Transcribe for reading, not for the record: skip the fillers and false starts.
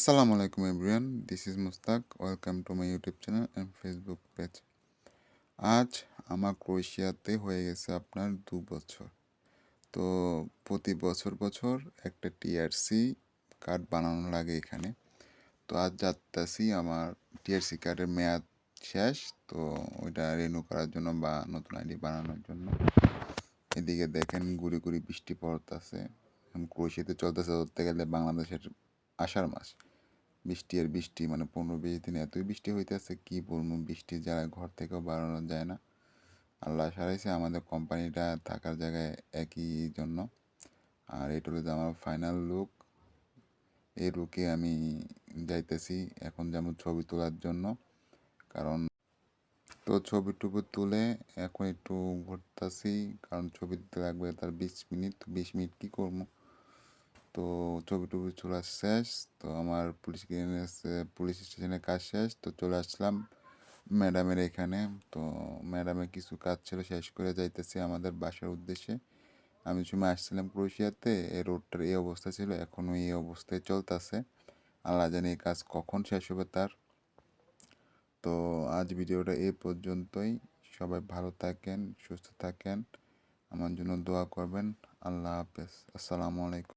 Assalamu alaikum everyone. This is Mustaq. Welcome to my YouTube channel and Facebook page. আজ আমার ক্রোয়েশিয়াতে হয়ে গেছে আপনার 2 বছর। তো প্রতি বছর বছর একটা টিআরসি কার্ড বানানো লাগে এখানে। তো আজ যাচ্তাছি আমার টিআরসি কার্ডের মেয়াদ শেষ, তো ওইটা রিনিউ করার জন্য বা নতুন আইডি বানানোর জন্য। এদিকে দেখেন গুড়ি গুড়ি বৃষ্টি পড়তেছে। ক্রোয়েশিয়াতে চলতেছে ধরতে গেলে বাংলাদেশের আষাঢ় মাস। বৃষ্টি আর বৃষ্টি, মানে 15-20 দিন এতই বৃষ্টি হইতেছে, কি বলবো, বৃষ্টি যারা ঘর থেকেও বাড়ানো যায় না। আল্লাহ সারাইছে আমাদের কোম্পানিটা থাকার জায়গায় একই জন্য। আর এটা হলো যে আমার ফাইনাল লুক। এই লুকে আমি যাইতেছি এখন যেমন ছবি তোলার জন্য, কারণ তো ছবি টুবি তুলে এখন একটু ঘুরতেছি, কারণ ছবি দিতে লাগবে তার 20 মিনিট। 20 মিনিট কী করবো, তো ছবি টবি তোলা শেষ। তো আমার পুলিশ স্টেশনে কাজ শেষ, তো চলে আসলাম ম্যাডামের এখানে। তো ম্যাডামের কিছু কাজ ছিল, শেষ করে যাইতেছি আমাদের বাসার উদ্দেশ্যে। আমি সময় আসছিলাম ক্রোয়েশিয়াতে, এই রোডটার এই অবস্থা ছিল, এখনও এই অবস্থায় চলতেছে। আল্লাহ জানে এই কাজ কখন শেষ হবে তার। তো আজ ভিডিওটা এই পর্যন্তই। সবাই ভালো থাকেন, সুস্থ থাকেন, আমার জন্য দোয়া করবেন। আল্লাহ হাফেজ, আসসালামু আলাইকুম।